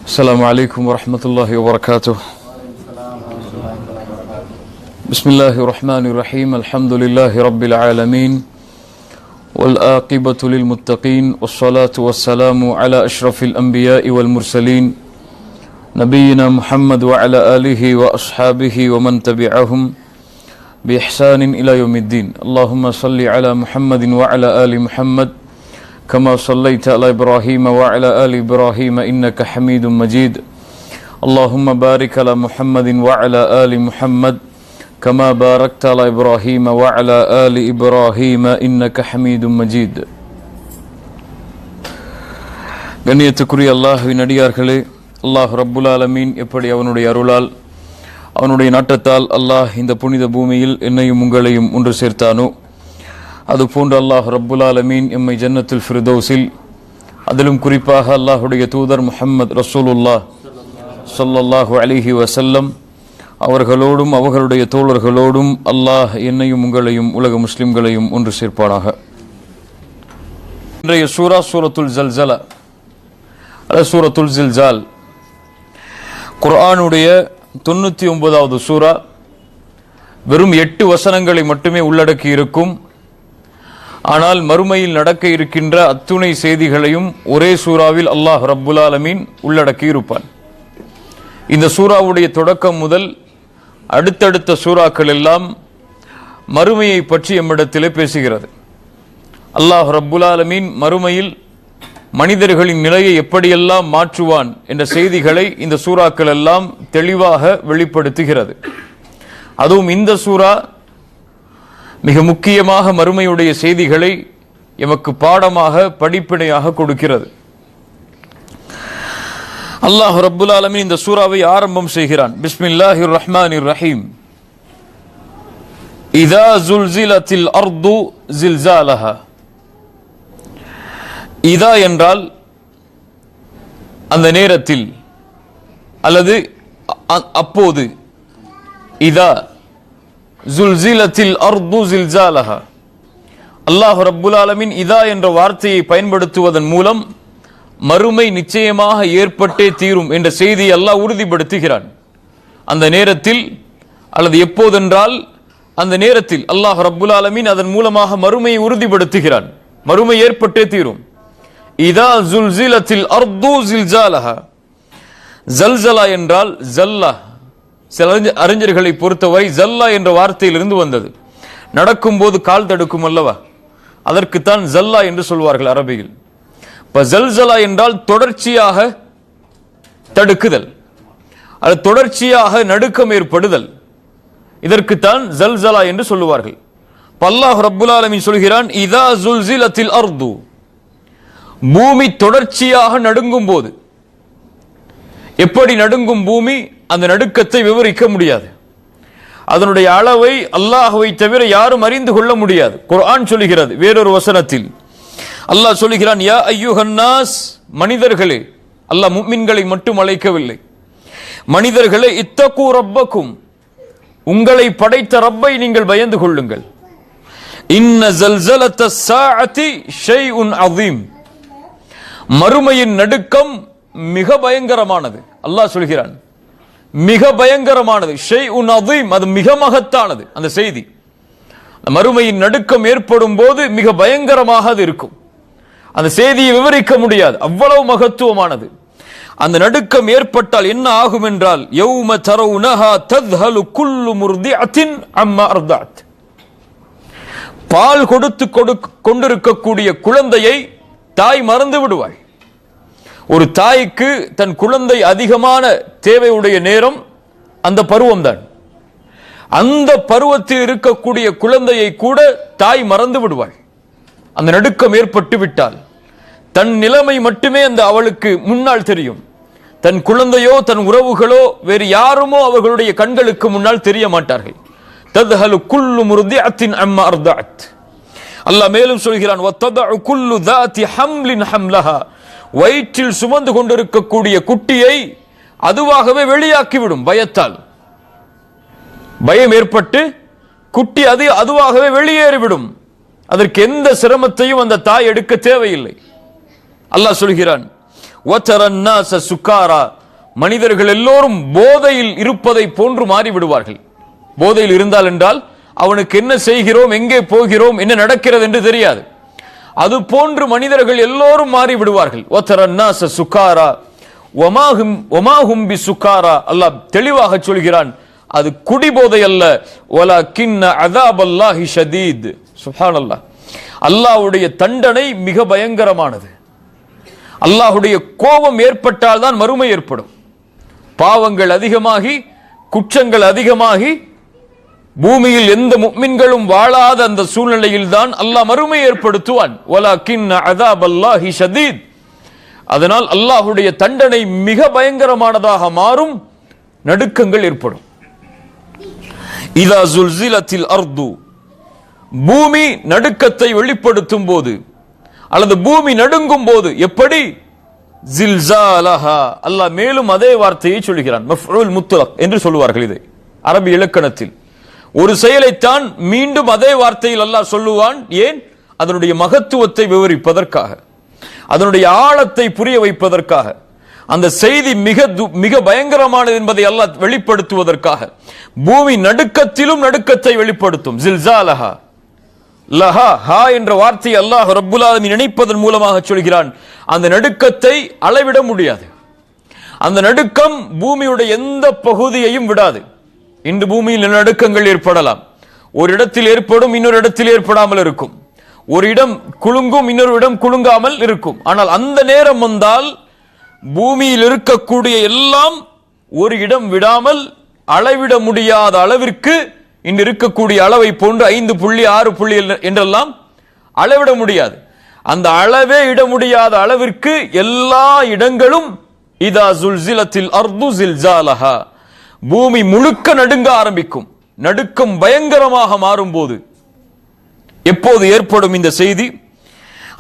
السلام عليكم ورحمة الله وبركاته. بسم الله الرحمن الرحيم. الحمد لله رب العالمين والآقبة للمتقين والصلاة والسلام على أشرف الأنبياء والمرسلين نبينا محمد وعلى آله وأصحابه ومن تبعهم بإحسان إلى يوم الدين. اللهم صل على محمد وعلى آل محمد كما صليت على إبراهيم وعلى آل إبراهيم إنك حميد مجيد. اللهم بارك على محمد وعلى آل محمد كما باركت على إبراهيم وعلى آل إبراهيم إنك حميد مجيد. கண்ணியத்துக்குரிய அல்லாஹ்வின் அடியார்களே, அல்லாஹ் ரப்புல் ஆலமீன் எப்படி அவனுடைய அருளால் அவனுடைய நாட்டத்தால் அல்லாஹ் இந்த புனித பூமியில் என்னையும் உங்களையும் ஒன்று சேர்த்தானோ, அதுபோன்று அல்லாஹ் ரப்புல் ஆலமீன் எம்மை ஜன்னத்துல் ஃபிர்தௌஸில், அதிலும் குறிப்பாக அல்லாஹுடைய தூதர் முஹம்மது ரசூலுல்லாஹ் ஸல்லல்லாஹு அலைஹி வஸல்லம் அவர்களோடும் அவர்களுடைய தோழர்களோடும் அல்லாஹ் என்னையும் உங்களையும் உலக முஸ்லிம்களையும் ஒன்று சேர்ப்பானாக. இன்றைய சூரா சூரத்துல் ஜல்சலா, சூரத்துல் ஜில்சால், குர்ஆனுடைய 99வது சூரா. வெறும் 8 வசனங்களை மட்டுமே உள்ளடக்கி இருக்கும். ஆனால் மறுமையில் நடக்க இருக்கின்ற அத்துணை செய்திகளையும் ஒரே சூறாவில் அல்லாஹ் ரப்புல் ஆலமீன் உள்ளடக்கி இருப்பான். இந்த சூறாவுடைய தொடக்கம் முதல் அடுத்தடுத்த சூறாக்கள் எல்லாம் மறுமையை பற்றி எம்மிடத்திலே பேசுகிறது. அல்லாஹ் ரப்புல் ஆலமீன் மறுமையில் மனிதர்களின் நிலையை எப்படியெல்லாம் மாற்றுவான் என்ற செய்திகளை இந்த சூறாக்கள் எல்லாம் தெளிவாக வெளிப்படுத்துகிறது. அதுவும் இந்த சூறா மிக முக்கியமாக மறுமையுடைய செய்திகளை எமக்கு பாடமாக படிப்பினையாக கொடுக்கிறது. அல்லாஹ் ரப்புல் ஆலமீன் இந்த சூறாவை ஆரம்பம் செய்கிறான். பிஸ்மில்லாஹிர் ரஹ்மானிர் ரஹீம். இதா ஜுல்சிலத்தில் அர்து ஜில்சாலஹா. இதா என்றால் அந்த நேரத்தில் அல்லது அப்போது. இதா ஜுல்சிலத்தில் அர்து ஜில்சாலஹா. அல்லாஹ் ரப்புல் ஆலமீன் இதா என்ற வார்த்தையை பயன்படுத்துவதன் மூலம் மறுமை நிச்சயமாக ஏற்பட்டே தீரும் என்ற செய்தியை அல்லாஹ் உறுதிப்படுத்துகிறான். அந்த நேரத்தில் அல்லது எப்போதென்றால் அந்த நேரத்தில் அல்லாஹ் ரப்புல் ஆலமீன் அதன் மூலமாக மறுமையை உறுதிப்படுத்துகிறான். மறுமை ஏற்பட்டே தீரும். இதா ஜுல்சிலத்தில் அர்து ஜில்சாலஹா. ஜல்சலா என்றால் ஜல்லா. சில அறிஞர்களை பொறுத்தவரை ஜல்லா என்ற வார்த்தையிலிருந்து வந்தது. நடக்கும்போது கால் தடுக்கும் அல்லவா, அதற்குத்தான் ஜல்லா என்று சொல்வார்கள் அரபியில். ஜல்சலா என்றால் தொடர்ச்சியாக தடுக்குதல், அது தொடர்ச்சியாக நடுக்கம் ஏற்படுதல், இதற்குத்தான் ஜல்சலா என்று சொல்லுவார்கள். அல்லாஹ் ரப்புல் ஆலமீன் சொல்கிறான், இதா ஜுல்சிலத்தில் அர்து. பூமி தொடர்ச்சியாக நடுங்கும் போது. எப்படி நடுங்கும் பூமி, அந்த நடுக்கத்தை விவரிக்க முடியாது. அதனுடைய அளவை அல்லாஹ்வை தவிர யாரும் அறிந்து கொள்ள முடியாது. குர்ஆன் சொல்கிறது வேறொரு வசனத்தில். அல்லாஹ் சொல்கிறான், யா அய்யுஹன்னாஸ், மனிதர்களே. அல்லாஹ் முஃமின்களை மட்டும் அழைக்கவில்லை. மனிதர்களே, இத்தகு ரப்பக்கும், உங்களை படைத்த ரப்பை நீங்கள் பயந்து கொள்ளுங்கள். இன்ன ஜல்சலத்தஸ் ஸாஅத்தி ஷைஉன் அஸீம். மறுமையின் நடுக்கம் மிக பயங்கரமானது. அல்லாஹ் சொல்கிறான், மிக பயங்கரமானது. ஷைஉன் அஸீம், அது மிக மகத்தானது. அந்த செய்தி, மறுமையின் நடுக்கம் ஏற்படும் போது மிக பயங்கரமாக அது இருக்கும். அந்த செய்தியை விவரிக்க முடியாது, அவ்வளவு மகத்துவமானது. அந்த நடுக்கம் ஏற்பட்டால் என்ன ஆகும் என்றால், யௌம தரவுனஹா தத்ஹலு குல்லு முர்திஅத்தின் அம்மா அர்தஅத். பால் கொடுத்து கொண்டிருக்கக்கூடிய குழந்தையை தாய் மறந்து விடுவாள். ஒரு தாய்க்கு தன் குழந்தை அதிகமான தேவையுடைய நேரம் அந்த பருவம்தான். அந்த பருவத்தில் இருக்கக்கூடிய குழந்தையை கூட தாய் மறந்து விடுவாள். அந்த நடுக்கம் ஏற்பட்டு விட்டால் தன் நிலைமை மட்டுமே அந்த அவளுக்கு முன்னால் தெரியும். தன் குழந்தையோ தன் உறவுகளோ வேறு யாருமோ அவர்களுடைய கண்களுக்கு முன்னால் தெரிய மாட்டார்கள். தத்ஹலு குல்லு முர்திஅத்தின் அம்மா அர்தஅத். அல்லாஹ் மேலும் சொல்கிறான், வத்ததஉ குல்லு ذات حمل حملها. வயிற்றில் சுமந்து கொண்டிருக்கக்கூடிய குட்டியை அதுவாகவே வெளியாக்கிவிடும். பயத்தால், பயம் ஏற்பட்டு குட்டி அதுவாகவே வெளியேறிவிடும். அதற்கு எந்த சிரமத்தையும் அந்த தாய் எடுக்க தேவையில்லை. அல்லாஹ் சொல்கிறான், வதரன் நாஸ சுகாரா, மனிதர்கள் எல்லோரும் போதையில் இருப்பதை போன்று மாறிவிடுவார்கள். போதையில் இருந்தால் என்றால் அவனுக்கு என்ன செய்கிறோம், எங்கே போகிறோம், என்ன நடக்கிறது என்று தெரியாது. அது போன்று மனிதர்கள் எல்லோரும் மாறிவிடுவார்கள். வதரன் நாஸ சுகாரா வமாஹும் பிசுகாரா, அல்லாஹ் தெளிவாக சொல்கிறான், அது குடிபோதை அல்ல. வலக்கின்ன அஸாபல்லாஹி ஷதீத். சுப்ஹானல்லாஹ், அல்லாஹ்வுடைய தண்டனை மிக பயங்கரமானது. அல்லாஹ்வுடைய கோபம் ஏற்பட்டால் தான் மறுமை ஏற்படும். பாவங்கள் அதிகமாகி குற்றங்கள் அதிகமாகி பூமியில் எந்த முஃமின்களும் வாழாத அந்த சூழ்நிலையில் தான் அல்லாஹ் மறுமை ஏற்படுத்துவான். வலக்கின்ன அஸாபல்லாஹி ஷதீத். அதனால் அல்லாஹ்வுடைய தண்டனை மிக பயங்கரமானதாக மாறும், நடுக்கங்கள் ஏற்படும். இதா ஸுல்ஸிலத்தில் அர்து, பூமி நடுக்கத்தை வெளிப்படுத்தும் போது அல்லது பூமி நடுங்கும் போது எப்படி? ஜில்ஸாலஹா, அல்லாஹ் மேலும் அதே வார்த்தையை சொல்கிறான். மஃஊல் முத்லக் என்று சொல்லுவார்கள் இதை அரபி இலக்கணத்தில். ஒரு செயலைத்தான் மீண்டும் அதே வார்த்தையில் அல்லாஹ் சொல்லுவான். ஏன்? அதனுடைய மகத்துவத்தை விவரிப்பதற்காக, அதனுடைய ஆழத்தை புரிய வைப்பதற்காக, அந்த செய்தி மிக பயங்கரமானது என்பதை அல்லாஹ் வெளிப்படுத்துவதற்காக. பூமி நடுக்கத்திலும் நடுக்கத்தை வெளிப்படுத்தும். ஜில்ஸாலஹா, லஹா, ஹா என்ற வார்த்தை அல்லாஹ் ரப்புல் ஆலமீன் நினைப்பதன் மூலமாக சொல்கிறான். அந்த நடுக்கத்தை அளவிட முடியாது. அந்த நடுக்கம் பூமியுடைய எந்த பகுதியையும் விடாது. இன்று பூமியில் நடுக்கங்கள் ஏற்படலாம். ஒரு இடத்தில் ஏற்படும், இன்னொரு இடத்தில் ஏற்படாமல் இருக்கும். ஒரு இடம் குலுங்கும், இன்னொரு இடம் குலுங்காமல் இருக்கும். ஆனால் அந்த நேரம் வந்தால் பூமியில் இருக்கக்கூடிய எல்லாம் ஒரு இடம் விடாமல் அளவிட முடியாத அளவிற்கு, இன்று இருக்கக்கூடிய அளவை போன்று 5 புள்ளி 6 புள்ளி என்றெல்லாம் அளவிட முடியாது. அந்த அளவே இட முடியாத அளவிற்கு எல்லா இடங்களும் இதா ஸுல்ஸிலத்தில் அர்து ஸில்ஸாலஹா, பூமி முழுக்க நடுங்க ஆரம்பிக்கும். நடுக்கம் பயங்கரமாக மாறும்போது எப்போது ஏற்படும் இந்த செய்தி?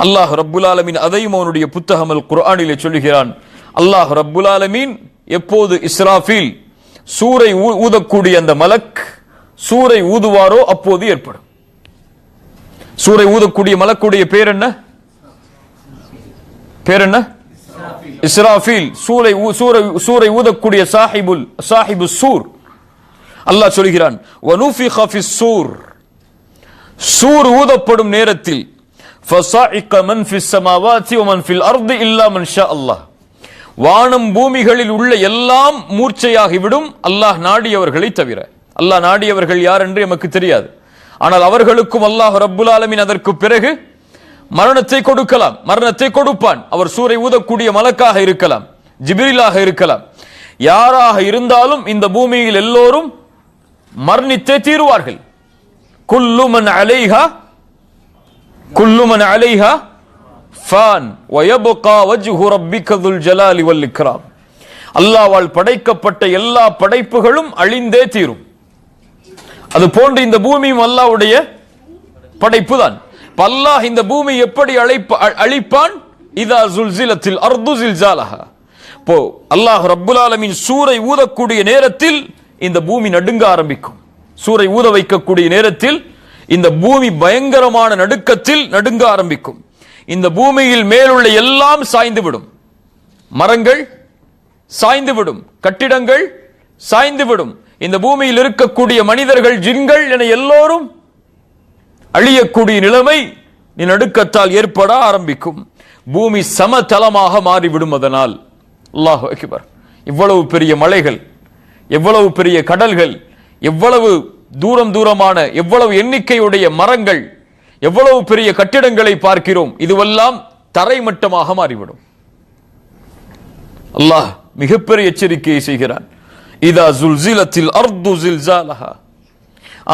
அல்லாஹ் ரப்புல் ஆலமீன் அதையும் அவனுடைய புத்தகம் அல் குர்ஆனிலே சொல்லுகிறான். அல்லாஹ் ரப்புல் ஆலமீன் எப்போது இஸ்ராஃபீல் சூரை ஊதக்கூடிய அந்த மலக் சூரை ஊதுவாரோ அப்போது ஏற்படும். சூரை ஊதக்கூடிய மலக்குடைய பேர் என்ன? இஸ்ராஃபீல். சூரை ஊதக்கூடிய சாஹிபு சூர். அல்லாஹ் சொல்கிறான், வனுஃபிக ஃபிஸ் சூர், சூர் ஊதப்படும் நேரத்தில் ஃபஸாஇக மன் ஃபிஸ் ஸமாவாதி வ மன் ஃபில் அர்தி இல்லா மன் ஷா அல்லாஹ், வானம் பூமிகளில் உள்ள எல்லாம் மூர்ச்சையாகிவிடும் அல்லாஹ் நாடியவர்களை தவிர. அல்லாஹ் நாடியவர்கள் யார் என்று நமக்கு தெரியாது. ஆனால் அவர்களுக்கும் அல்லாஹ் ரப்புல் ஆலமீன் அதற்கு பிறகு மரணத்தை கொடுக்கலாம், மரணத்தை கொடுப்பான். அவர் சூரை ஊதக்கூடிய மலக்காக இருக்கலாம், ஜிப்ரீலாக இருக்கலாம், யாராக இருந்தாலும் இந்த பூமியில் எல்லோரும் மரணித்தே தீருவார்கள். குல்லு மன் அலைஹா ஃபான் வ யப்கா வஜ்ஹு ரப்பிக துல் ஜலாலி வல் இக்ராம். அல்லாஹ்வால் படைக்கப்பட்ட எல்லா படைப்புகளும் அழிந்தே தீரும். அது போன்று இந்த பூமியும் அல்லாஹ்வுடைய படைப்பு தான். அல்லாஹ் இந்த பூமி எப்படி அழிப்பான்? இதா ஸுல்ஸிலத்தில் அர்து ஸில்ஸாலஹா. அல்லாஹ் ரப்புல் ஆலமீன் சூரை ஊதக்கூடிய நேரத்தில் இந்த பூமி நடுங்க ஆரம்பிக்கும். சூரை ஊத வைக்கக்கூடிய நேரத்தில் இந்த பூமி பயங்கரமான நடுக்கத்தில் நடுங்க ஆரம்பிக்கும். இந்த பூமியில் மேலுள்ள எல்லாம் சாய்ந்துவிடும். மரங்கள் சாய்ந்துவிடும், கட்டிடங்கள் சாய்ந்துவிடும். இந்த பூமியில் இருக்கக்கூடிய மனிதர்கள், ஜின்கள் என எல்லோரும் அழியக்கூடிய நிலைமை நடுக்கத்தால் ஏற்பட ஆரம்பிக்கும். பூமி சமதளமாக மாறிவிடும். அதனால் அல்லாஹ் அக்பர், இவ்வளவு பெரிய மலைகள், எவ்வளவு பெரிய கடல்கள், எவ்வளவு தூரமான எவ்வளவு எண்ணிக்கையுடைய மரங்கள், எவ்வளவு பெரிய கட்டிடங்களை பார்க்கிறோம். இதுவெல்லாம் தரைமட்டமாக மாறிவிடும். அல்லாஹ் மிகப்பெரிய எச்சரிக்கையை செய்கிறான். இதா ஸுல்ஸிலத்தில் அர்து ஸில்ஸாலஹா.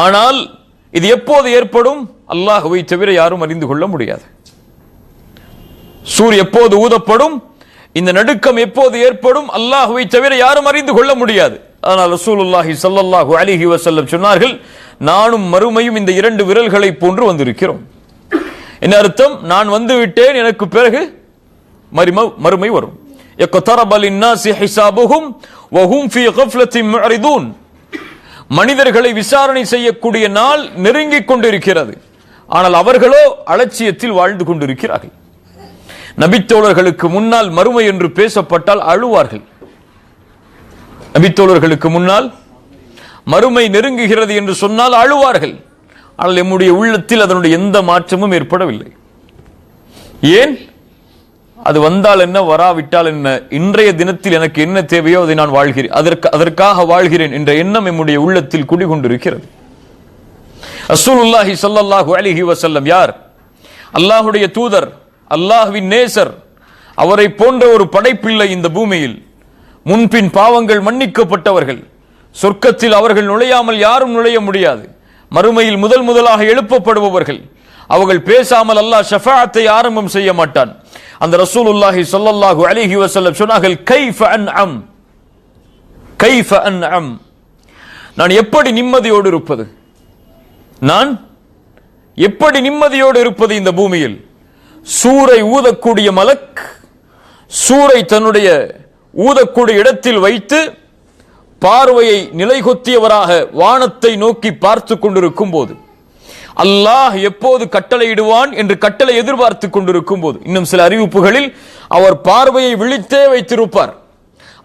ஆனால் இது எப்போது ஏற்படும்? அல்லாஹ்வை தவிர யாரும் அறிந்து கொள்ள முடியாது. சூர் எப்போது ஊதப்படும், இந்த நடுக்கம் எப்போது ஏற்படும், அல்லாஹ்வை தவிர யாரும் அறிந்து கொள்ள முடியாது. ஆனால் ரசூலுல்லாஹி ஸல்லல்லாஹு அலைஹி வஸல்லம் சொன்னார்கள், நானும் மறுமையும் இந்த 2 விரல்களை போன்று வந்திருக்கிறோம். என்ன அர்த்தம்? நான் வந்து விட்டேன், எனக்கு பிறகு மறுமை வரும். يقترب للناس حسابهم وهم في غفلة معرضون. மனிதர்களை விசாரணை செய்யக்கூடிய நாள் நெருங்கிக் கொண்டிருக்கிறது. ஆனால் அவர்களோ அலட்சியத்தில் வாழ்ந்து கொண்டிருக்கிறார்கள். நபித்தோழர்களுக்கு முன்னால் மறுமை என்று பேசப்பட்டால் அழுவார்கள். நபித்தோழர்களுக்கு முன்னால் மறுமை நெருங்குகிறது என்று சொன்னால் அழுவார்கள். ஆனால் நம்முடைய உள்ளத்தில் அதனுடைய எந்த மாற்றமும் ஏற்படவில்லை. ஏன்? அது வந்தால் என்ன, வராவிட்டால் என்ன, இன்றைய தினத்தில் எனக்கு என்ன தேவையோ அதை நான் வாழ்கிறேன், அதற்காக வாழ்கிறேன் என்ற எண்ணம் நம்முடைய உள்ளத்தில் குடிகொண்டிருக்கிறது. ரசூலுல்லாஹி ஸல்லல்லாஹு அலைஹி வஸல்லம் யார்? அல்லாஹ்வுடைய தூதர், அல்லாஹ்வின் நேசர். அவரை போன்ற ஒரு படைப்பில்லை இந்த பூமியில். முன்பின் பாவங்கள் மன்னிக்கப்பட்டவர்கள். சொர்க்கத்தில் அவர்கள் நுழையாமல் யாரும் நுழைய முடியாது. மறுமையில் முதலாக எழுப்பப்படுபவர்கள். அவர்கள் பேசாமல் அல்லாஹ் ஷஃபாஅத்தை ஆரம்பம் செய்ய மாட்டான். அந்த ரசூலுல்லாஹி ஸல்லல்லாஹு அலைஹி வஸல்லம் சொன்னார்கள், கைஃப அன்அம், கைஃப அன்அம், நான் எப்படி நிம்மதியோடு இருப்பது, நான் எப்படி நிம்மதியோடு இருப்பது இந்த பூமியில். சூரை ஊதக்கூடிய மலக் சூரை தன்னுடைய ஊதக்கூடிய இடத்தில் வைத்து பார்வையை நிலைகொத்தியவராக வானத்தை நோக்கி பார்த்து கொண்டிருக்கும் போது, அல்லாஹ் எப்போது கட்டளையிடுவான் என்று கட்டளை எதிர்பார்த்து கொண்டிருக்கும் போது, இன்னும் சில அறிவிப்புகளில் அவர் பார்வையை விழித்தே வைத்திருப்பார்.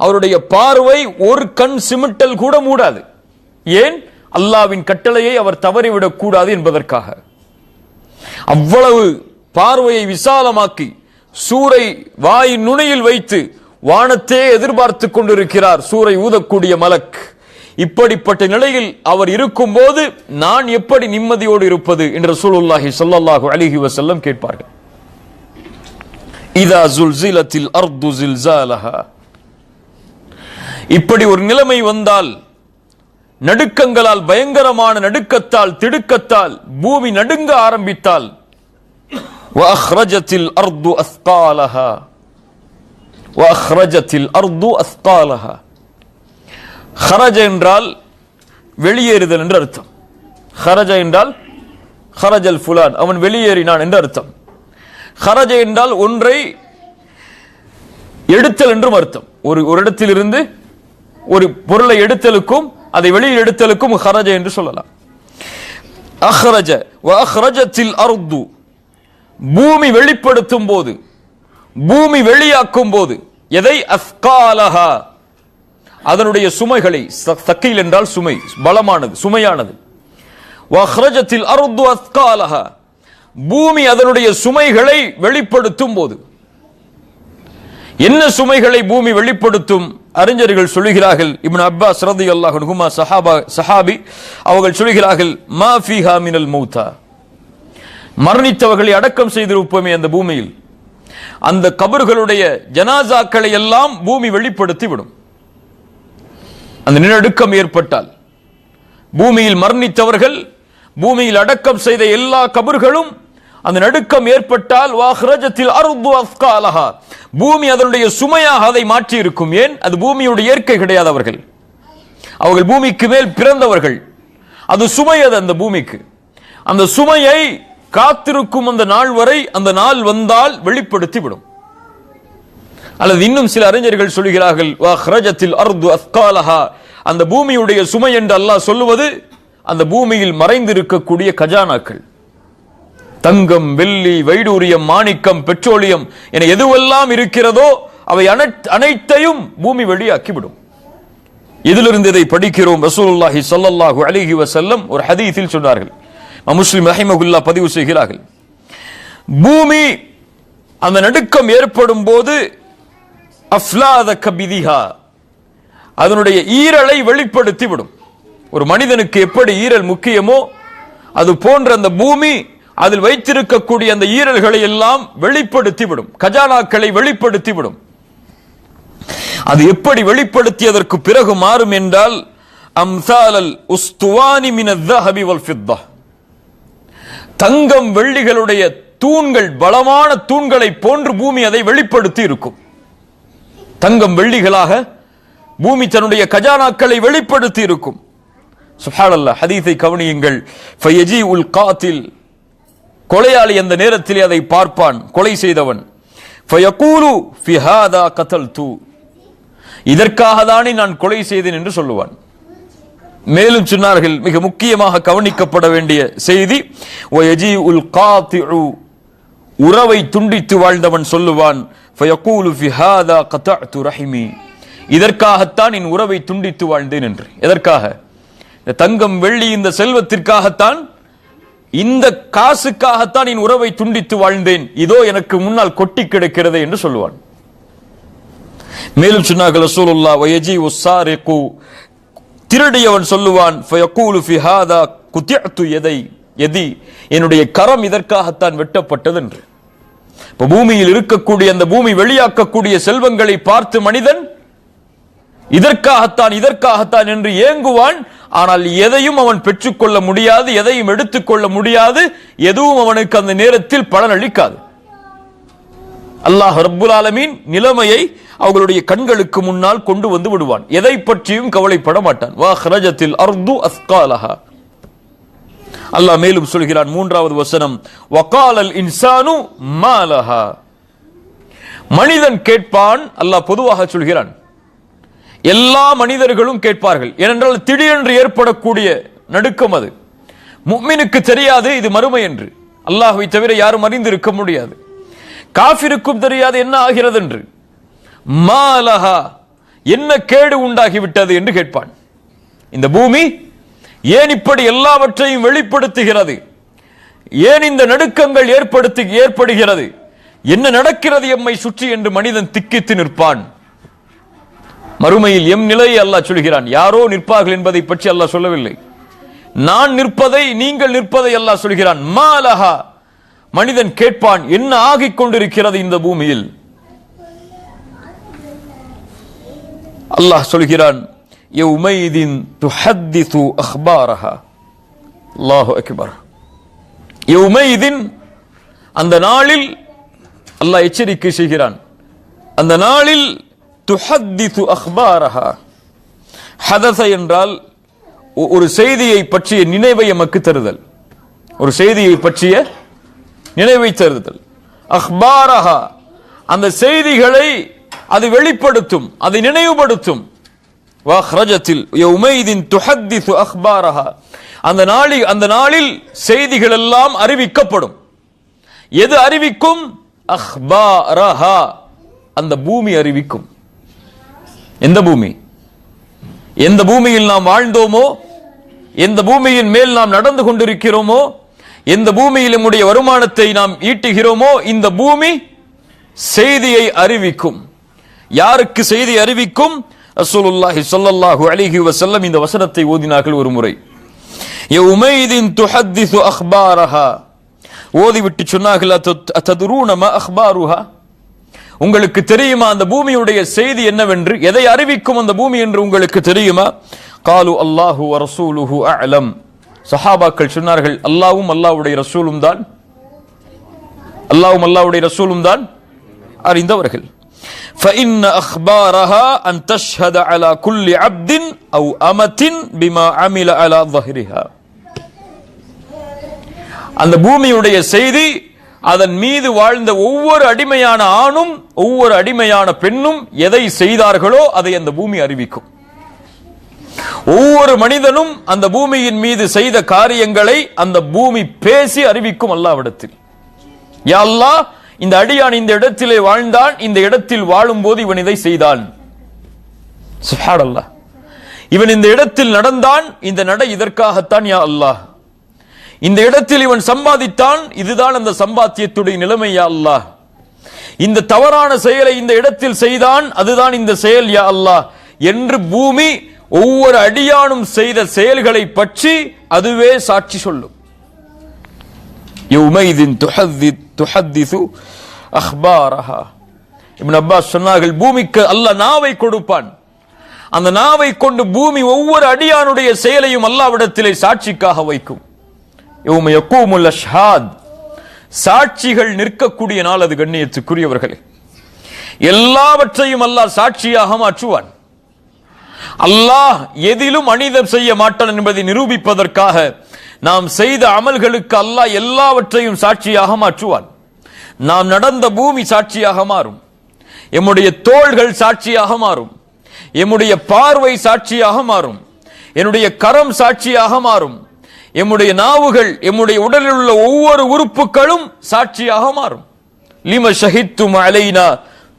அவருடைய பார்வை ஒரு கண் சிமிட்டல் கூட மூடாது. ஏன்? அல்லாஹ்வின் கட்டளையை அவர் தவறிவிடக் கூடாது என்பதற்காக. அவ்வளவு பார்வையை விசாலமாக்கி சூரை வாய் நுனியில் வைத்து வானத்தே எதிர்பார்த்து கொண்டிருக்கிறார் சூரை ஊதக்கூடிய மலக். இப்படிப்பட்ட நிலையில் அவர் இருக்கும் போது நான் எப்படி நிம்மதியோடு இருப்பது என்று ரசூலுல்லாஹி ஸல்லல்லாஹு அலைஹி வஸல்லம் கேட்பார்கள். இதா ஸுல்ஸிலத்தில் அர்து ஸில்ஸாலஹா, இப்படி ஒரு நிலைமை வந்தால், நடுக்கங்களால், பயங்கரமான நடுக்கத்தால், திடுக்கத்தால் பூமி நடுங்க ஆரம்பித்தால், வஅக்ரஜத்தில் அர்து அஸ்காலஹா, வஅக்ரஜத்தில் அர்து அஸ்காலஹா. ஹரஜ என்றால் வெளியேறுதல் என்று அர்த்தம். ஹரஜ என்றால் ஹரஜல் ஃபுலான், அவன் வெளியேறினான் என்று அர்த்தம். ஹரஜ என்றால் ஒன்றை எடுத்தல் என்றும் அர்த்தம். ஒரு இடத்திலிருந்து ஒரு பொருளை எடுத்தலுக்கும் அதை வெளியில் எடுத்தலுக்கும் ஹரஜ என்று சொல்லலாம். அஹ்ரஜ வஅக்ரஜத்தில் அர்து, பூமி வெளிப்படுத்தும் போது, பூமி வெளியாக்கும் போது, எதை? அஸ்காலஹா, அதனுடைய சுமைகளை. சக்கீல் என்றால் சுமை, பலமானது, சுமையானது. வஅக்ரஜத்தில் அர்து அஸ்காலஹா, பூமி அதனுடைய சுமைகளை வெளிப்படுத்தும் போது. என்ன சுமைகளை பூமி வெளிப்படுத்தும்? அறிஞர்கள் சொல்கிறார்கள், இப்னு அப்பாஸ் ரலியல்லாஹு அன்ஹுமா சஹாபி, அவர்கள் சொல்கிறார்கள், மா ஃபீஹா மினல் மௌதா, மரணித்தவர்களை அடக்கம் செய்திருப்போமே அந்த பூமியில், அந்த கபர்களுடைய ஜனாசாக்களை எல்லாம் பூமி வெளிப்படுத்தி விடும். அந்த நிலநடுக்கம் ஏற்பட்டால், பூமியில் மரணித்தவர்கள், பூமியில் அடக்கம் செய்த எல்லா கபர்களும், அந்த நடுக்கம் ஏற்பட்டால், வஅக்ரஜத்தில் அர்து அஸ்காலஹா, பூமி அதனுடைய சுமையாக அதை மாற்றி இருக்கும். ஏன்? அது பூமியுடைய இயற்கை கிடையாது. அவர்கள் பூமிக்கு மேல் பிறந்தவர்கள். அது சுமை, அது அந்த பூமிக்கு. அந்த சுமையை காத்திருக்கும் அந்த நாள் வரை, அந்த நாள் வந்தால் வெளிப்படுத்தி விடும். அல்லது இன்னும் சில அறிஞர்கள் சொல்கிறார்கள், வஅக்ரஜத்தில் அர்து அஸ்காலஹா, அந்த பூமியுடைய சுமை என்று அல்லாஹ் சொல்லுவது அந்த பூமியில் மறைந்திருக்கக்கூடிய கஜானாக்கள், தங்கம், வெள்ளி, வைடூரியம், மாணிக்கம், பெட்ரோலியம் என எதுவெல்லாம் இருக்கிறதோ அவை அனைத்தையும் பூமி வெளியாக்கிவிடும். இதிலிருந்து இதை படிக்கிறோம். ரசூலுல்லாஹி ஸல்லல்லாஹு அலைஹி வஸல்லம் ஒரு ஹதீஸில் சொன்னார்கள், முஸ்லிம் ரஹிமஹுல்லாஹ் பதிவு செய்கிறார்கள், பூமி அந்த நடுக்கம் ஏற்படும் போது அஃப்லாத கபிதிஹா, அதனுடைய ஈரலை வெளிப்படுத்தி விடும். ஒரு மனிதனுக்கு எப்படி ஈரல் முக்கியமோ அது போன்ற அந்த பூமி அதில் வைத்திருக்கக்கூடிய அந்த ஈரல்களை எல்லாம் வெளிப்படுத்தி விடும், கஜானாக்களை வெளிப்படுத்தி விடும். அது எப்படி வெளிப்படுத்தியதற்கு பிறகு மாறும் என்றால், அம்சாலல் உஸ்துவானி மினல் ذஹபி வல் ஃபித்தா, தங்கம் வெள்ளிகளுடைய தூண்கள், பலமான தூண்களை போன்று பூமி அதை வெளிப்படுத்தி இருக்கும். தங்கம் வெள்ளிகளாக பூமி தன்னுடைய கஜானாக்களை வெளிப்படுத்தி இருக்கும். சுப்ஹானல்லாஹ், ஹதீஸை கவனியுங்கள். ஃபயஜீஉல் காத்தில், கொலையாளி அந்த நேரத்திலே அதை பார்ப்பான், கொலை செய்தவன். ஃபயகூலு ஃபி ஹாதா கதல்து, இதற்காக தானே நான் கொலை செய்தேன் என்று சொல்லுவான். மேலும் சொன்னார்கள், மிக முக்கியமாக கவனிக்கப்பட வேண்டிய செய்தி, வயஜீஉல் காத்திஉ உறவை துண்டித்து வாழ்ந்தவன் சொல்லுவான், ஃபயகூலு ஃபி ஹாதா கதஅது ரஹிமி, இதற்காகத்தான் என் உறவை துண்டித்து வாழ்ந்தேன் என்று. எதற்காக? இந்த தங்கம் வெள்ளி இந்த செல்வத்திற்காகத்தான், இந்த காசுக்காகத்தான் என் உறவை துண்டித்து வாழ்ந்தேன், இதோ எனக்கு முன்னால் கொட்டி கிடக்கிறது என்று சொல்லுவான். மேலும் சொன்னார்கள் ரசூலுல்லாஹ், வயஜி உஸ்ஸாரிகு, திருடியவன் சொல்லுவான், ஃபயகூலு ஃபி ஹாதா குத்திஅது யதி, என்னுடைய கரம் இதற்காகத்தான் வெட்டப்பட்டது என்று. இப்ப பூமியில் இருக்கக்கூடிய அந்த பூமி வெளியாக்கக்கூடிய செல்வங்களை பார்த்து மனிதன் இதற்காகத்தான் என்று ஏங்குவான். ஆனால் எதையும் அவன் பெற்றுக்கொள்ள முடியாது, எதையும் எடுத்துக்கொள்ள முடியாது, எதுவும் அவனுக்கு அந்த நேரத்தில் பலனளிக்காது. அல்லாஹ் ரப்புல் ஆலமீன் நிலைமையை அவர்களுடைய கண்களுக்கு முன்னால் கொண்டு வந்து விடுவான். எதை பற்றியும் கவலைப்பட மாட்டான். வஹ்ரஜத்தில் அர்து அஸ்காலஹா. அல்லாஹ் மேலும் சொல்கிறான், 3வது வசனம், வகாலல் இன்சானு மாலஹா. மனிதன் கேட்பான். அல்லாஹ் பொதுவாக சொல்கிறான், எல்லா மனிதர்களும் கேட்பார்கள். ஏனென்றால் திடீரென்று ஏற்படக்கூடிய நடுக்கம் அது. முஃமினுக்கு தெரியாது இது மறுமை என்று. அல்லாஹ்வை தவிர யாரும் அறிந்திருக்க முடியாது. காஃபிருக்கும் தெரியாது என்ன ஆகிறது என்று. மாலஹா, என்ன கேடு உண்டாகிவிட்டது என்று கேட்பான். இந்த பூமி ஏன் இப்படி எல்லாவற்றையும் வெளிப்படுத்துகிறது? ஏன் இந்த நடுக்கங்கள் ஏற்படுகிறது? என்ன நடக்கிறது எம்மை சுற்றி என்று மனிதன் திக்கித்து நிற்பான். மறுமையில் எம் நிலையை அல்லாஹ் சொல்கிறான். யாரோ நிற்பார்கள் என்பதை பற்றி அல்லாஹ் சொல்லவில்லை. நான் நிற்பதை, நீங்கள் நிற்பதை அல்லாஹ் சொல்கிறான். மாலஹா, மனிதன் கேட்பான், என்ன ஆகிக் கொண்டிருக்கிறது இந்த பூமியில்? அல்லாஹ் சொல்கிறான், யௌமைதின் துஹத்திது அக்பாரஹா. அல்லாஹு அக்பர். யௌமைதின், அந்த நாளில் அல்லாஹ் எச்சரிக்கை செய்கிறான். அந்த நாளில் துஹத்திது அக்பாரஹா. ஹதஸ என்றால் ஒரு செய்தியை பற்றிய நினைவை எமக்கு தருதல். ஒரு செய்தியை பற்றிய நினைவை தருதல். அக்பாரஹா, அந்த செய்திகளை அது வெளிப்படுத்தும், அதை நினைவுபடுத்தும். வஹ்ரஜத்தில் யௌமைதின் துஹத்திது அக்பாரஹா. அந்த நாளில் செய்திகள் எல்லாம் அறிவிக்கப்படும். எது அறிவிக்கும்? அக்பாரஹா, அந்த பூமி அறிவிக்கும். எந்த பூமி? எந்த பூமியில் நாம் வாழ்ந்தோமோ, எந்த பூமியின் மேல் நாம் நடந்து கொண்டிருக்கிறோமோ, எந்த பூமியில் நம்முடைய வருமானத்தை நாம் ஈட்டுகிறோமோ, இந்த பூமி செய்தியை அறிவிக்கும். யாருக்கு செய்தி அறிவிக்கும்? ரசூலுல்லாஹி ஸல்லல்லாஹு அலைஹி வஸல்லம் இந்த வசனத்தை ஓதினார்கள் ஒரு முறை. யௌமைதின் துஹத்திது அக்பாரஹா. ஓதிவிட்டு சொன்னார்கள், அத்ததுரூன மா அக்பாருஹா, உங்களுக்கு தெரியுமா அந்த பூமியுடைய செய்தி என்னவென்று? எதை அறிவிக்கும் அந்த பூமி என்று உங்களுக்கு தெரியுமா? காலு அல்லாஹு வ ரசூலுஹு அஅலம். சஹாபாக்கள் சொன்னார்கள், அல்லாஹ்வும் அல்லாஹ்வுடைய ரசூலும் தான், அல்லாஹ்வும் அல்லாஹ்வுடைய ரசூலும் தான் அறிந்தவர்கள். فإن أخبارها أن تشهد على كل عبد أو أمة بما عمل على ظهرها. அந்த பூமியுடைய செய்தி, அதன் மீது வாழ்ந்த ஒவ்வொரு அடிமையான ஆணும் ஒவ்வொரு அடிமையான பெண்ணும் எதை செய்தார்களோ அதை அந்த பூமி அறிவிக்கும். ஒவ்வொரு மனிதனும் அந்த பூமியின் மீது செய்த காரியங்களை அந்த பூமி பேசி அறிவிக்கும் அல்லாஹ்விடத்தில். யா அல்லாஹ், இந்த அடியான் இந்த இடத்திலே வாழ்ந்தான், இந்த இடத்தில் வாழும் போது இவன் இதை செய்தான். சுப்ஹானல்லாஹ். இவன் இந்த இடத்தில் நடந்தான், இந்த நடை இதற்காகத்தான் யா அல்லாஹ். இந்த இடத்தில் இவன் சம்பாதித்தான், இதுதான் அந்த சம்பாத்தியத்துடைய நிலைமை யா அல்லாஹ். இந்த தவறான செயலை இந்த இடத்தில் செய்தான், அதுதான் இந்த செயல் யா அல்லாஹ் என்று பூமி ஒவ்வொரு அடியானும் செய்த செயல்களை பற்றி அதுவே சாட்சி சொல்லும். யௌமைதின் துஹத்திது அக்பாரஹா. இப்னு அப்பாஸ் சொன்னார்கள், பூமிக்கு அல்லாஹ் நாவை கொடுப்பான். அந்த நாவை கொண்டு பூமி ஒவ்வொரு அடியானுடைய செயலையும் அல்லாஹ்விடத்திலே சாட்சிக்காக வைக்கும். யௌம யகூமுல் அஷ்ஹாத், சாட்சிகள் நிற்கக்கூடிய நாள் அது. கண்ணியத்துக்குரியவர்களே, எல்லாவற்றையும் அல்லாஹ் சாட்சியாக மாற்றுவான். அல்லாஹ் எதிலும் அநீதம் செய்ய மாட்டான் என்பதை நிரூபிப்பதற்காக நாம் செய்த அமல்களுக்கு அல்லாஹ் எல்லாவற்றையும் சாட்சியாக மாற்றுவான். நாம் நடந்த பூமி சாட்சியாக மாறும், எம்முடைய தோள்கள் சாட்சியாக மாறும், எம்முடைய பார்வை சாட்சியாக மாறும், என்னுடைய கரம் சாட்சியாக மாறும், எம்முடைய நாவுகள், எம்முடைய உடலில் உள்ள ஒவ்வொரு உறுப்புகளும் சாட்சியாக மாறும். லிம ஷஹித்தும் அலைனா,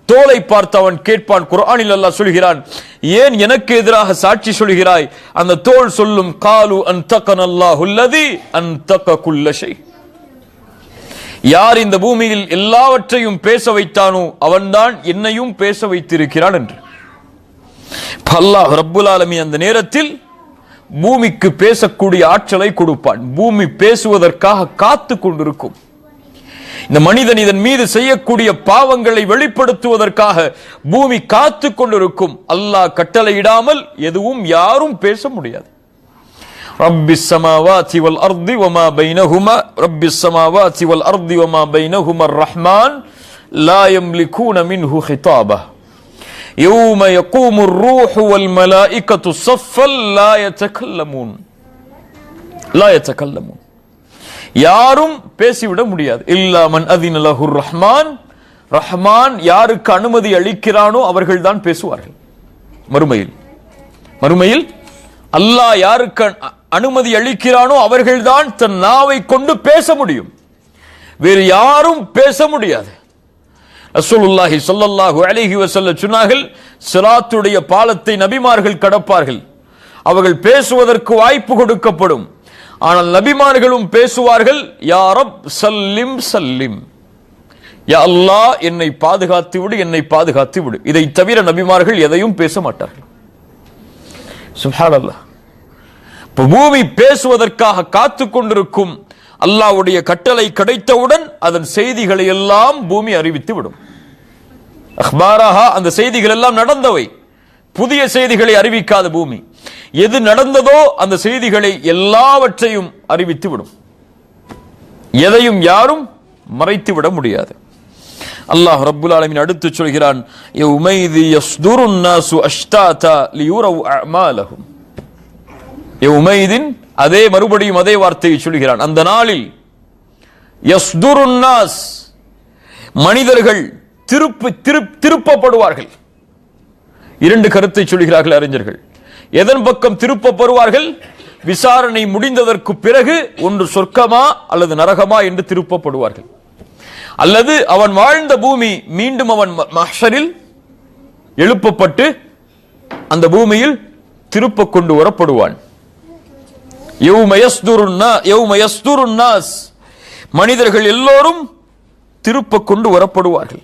தோலை பார்த்து அவன் கேட்பான். குர்ஆனில் அல்லாஹ் சொல்கிறான், ஏன் எனக்கு எதிராக சாட்சி சொல்கிறாய்? அந்த தோல் சொல்லும், காலு அன்தகனல்லாஹு அல்லதி அன்தக குல்ல ஷை. யார் இந்த பூமியில் எல்லாவற்றையும் பேச வைத்தானோ அவன்தான் என்னையும் பேச வைத்திருக்கிறான் என்று. அல்லாஹ் ரப்புல் ஆலமீன் அந்த நேரத்தில் பூமிக்கு பேசக்கூடிய ஆற்றலை கொடுப்பான். பூமி பேசுவதற்காக காத்து கொண்டிருக்கும். இந்த மனிதன் இதன் மீது செய்யக்கூடிய பாவங்களை வெளிப்படுத்துவதற்காக பூமி காத்து கொண்டிருக்கும். அல்லாஹ் கட்டளையிடாமல் எதுவும் யாரும் பேச முடியாது. ரப்பிஸ் ஸமாவாதி வல் அர்தி வமா பைனஹுமா, ரப்பிஸ் ஸமாவாதி வல் அர்தி வமா பைனஹுமா அர்-ரஹ்மான் லா யம்லிகூன மின்ஹு ஹிதாபா யௌம யகூமுர் ரூஹு வல் மலாயிகத்து ஸஃபல் லா யதகல்லமூன். யாரும் பேசிவிட முடியாது. இல்லா மன் அதின லஹுர் ரஹ்மான், ரஹ்மான் யாருக்கு அனுமதி அளிக்கிறானோ அவர்கள்தான் பேசுவார்கள். மறுமையில் அல்லாஹ் யாருக்கு அனுமதி அளிக்கிறானோ அவர்கள்தான் தன் நாவை கொண்டு பேச முடியும். வேறு யாரும் பேச முடியாது. ரசூலுல்லாஹி ஸல்லல்லாஹு அலைஹி வஸல்லம் சொன்னார்கள், சிராத்துடைய பாலத்தை நபிமார்கள் கடப்பார்கள். அவர்கள் பேசுவதற்கு வாய்ப்பு கொடுக்கப்படும். ஆனால் நபிமார்களும் பேசுவார்கள், யா ரப் சல்லிம் சல்லிம், யா அல்லாஹ் என்னை பாதுகாத்து விடு, என்னை பாதுகாத்து விடு. இதை தவிர நபிமார்கள் எதையும் பேச மாட்டார்கள். சுப்ஹானல்லாஹ். பூமி பேசுவதற்காக காத்து கொண்டிருக்கும். அல்லாஹ்வுடைய கட்டளை கிடைத்தவுடன் அதன் செய்திகளை எல்லாம் பூமி அறிவித்து விடும். அக்பாரஹா, அந்த செய்திகள் எல்லாம் நடந்தவை, புதிய செய்திகளை அறிவிக்காத பூமி. எது நடந்ததோ அந்த செய்திகளை எல்லாவற்றையும் அறிவித்து விடும். எதையும் யாரும் மறைத்து விட முடியாது. அல்லாஹ் ரப்புல் ஆலமீன் அடுத்து சொல்கிறான், யௌமைதி யஸ்துருன் நாசு அஷ்தாதா லியுரவு அஅமாலஹும். யௌமைதின், அதே மறுபடியும் அதே வார்த்தையை சொல்கிறான், அந்த நாளில் யஸ்துருன் நாஸ், மனிதர்கள் திருப்பப்படுவார்கள். இரண்டு கருத்தை சொல்கிறார்கள் அறிஞர்கள். எதன் பக்கம் திருப்பப்படுவார்கள்? விசாரணை முடிந்ததற்கு பிறகு ஒன்று சொர்க்கமா அல்லது நரகமா என்று திருப்பப்படுவார்கள். அல்லது அவன் வாழ்ந்த பூமி மீண்டும் அவன் மஹ்ஷரில் எழுப்பப்பட்டு அந்த பூமியில் திருப்ப கொண்டு வரப்படுவான். யௌம யஸ்துருன் நாஸ், மனிதர்கள் எல்லோரும் திருப்ப கொண்டு வரப்படுவார்கள்.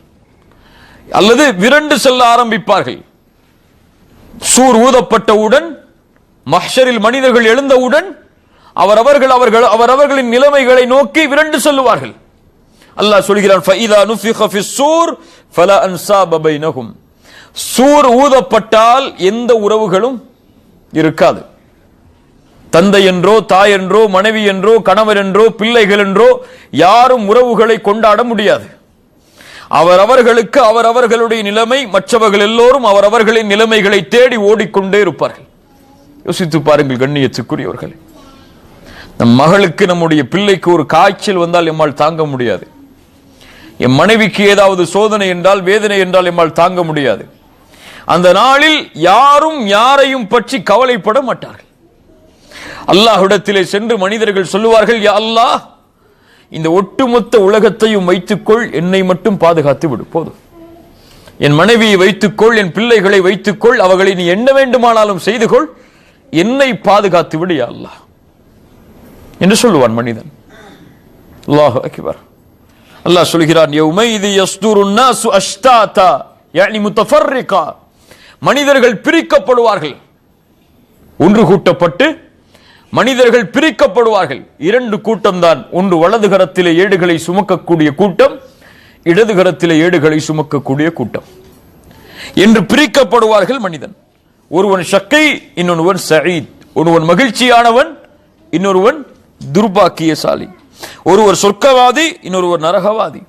அல்லது விரண்டு செல்ல ஆரம்பிப்பார்கள். சூர் ஊதப்பட்டவுடன், மஹ்ஷரில் மனிதர்கள் எழுந்தவுடன் அவரவர்களின் நிலைமைகளை நோக்கி விரண்டு செல்லுவார்கள். அல்லாஹ் சொல்கிறான், ஃபஇதா நுஃபிக ஃபிஸ்ஸூர் ஃபலா அன்சாப பைனஹும். சூர் ஊதப்பட்டால் எந்த உறவுகளும் இருக்காது. தந்தை என்றோ, தாய் என்றோ, மனைவி என்றோ, கணவர் என்றோ, பிள்ளைகள் என்றோ யாரும் உறவுகளை கொண்டாட முடியாது. அவரவர்களுக்கு அவரவர்களுடைய நிலைமை, மற்றவர்கள் எல்லோரும் அவரவர்களின் நிலைமைகளை தேடி ஓடிக்கொண்டே இருப்பார்கள். யோசித்து பாருங்கள் கண்ணியத்துக்குரியவர்கள், நம் மகளுக்கு, நம்முடைய பிள்ளைக்கு ஒரு காய்ச்சல் வந்தால் எம்மால் தாங்க முடியாது. என் மனைவிக்கு ஏதாவது சோதனை என்றால், வேதனை என்றால் எம்மால் தாங்க முடியாது. அந்த நாளில் யாரும் யாரையும் பற்றி கவலைப்பட மாட்டார்கள். அல்லாஹ்விடத்திலே சென்று மனிதர்கள் சொல்லுவார்கள், யா அல்லாஹ், இந்த ஒட்டுமொத்த உலகத்தையும் வைத்துக்கொள், என்னை மட்டும் பாதுகாத்து விடு, போதும். என் மனைவியை வைத்துக்கொள், என் பிள்ளைகளை வைத்துக்கொள், அவர்களை நீ என்ன வேண்டுமானாலும் செய்து கொள், என்னை பாதுகாத்து விடு யா அல்லாஹ் என்று சொல்லுவான் மனிதன். அல்லாஹு அக்பர். அல்லாஹ் சொல்கிறான், யௌமைதி யஸ்துருன் நாசு அஷ்தாதா யானி முத்தஃபர்ரிகா, மனிதர்கள் பிரிக்கப்படுவார்கள். ஒன்று கூட்டப்பட்டு மனிதர்கள் பிரிக்கப்படுவார்கள். இரண்டு கூட்டம் தான், ஒன்று வலது கரத்திலே ஏடுகளை சுமக்கக்கூடிய கூட்டம், இடது கரத்திலே ஏடுகளை சுமக்கக்கூடிய கூட்டம் என்று பிரிக்கப்படுவார்கள் மனிதன். ஒருவன் ஷக்கை, இன்னொருவன் சயீத். ஒருவன் மகிழ்ச்சியானவன், இன்னொருவன் துர்பாக்கியசாலி. ஒருவர் சொர்க்கவாதி, இன்னொருவர் நரகவாதி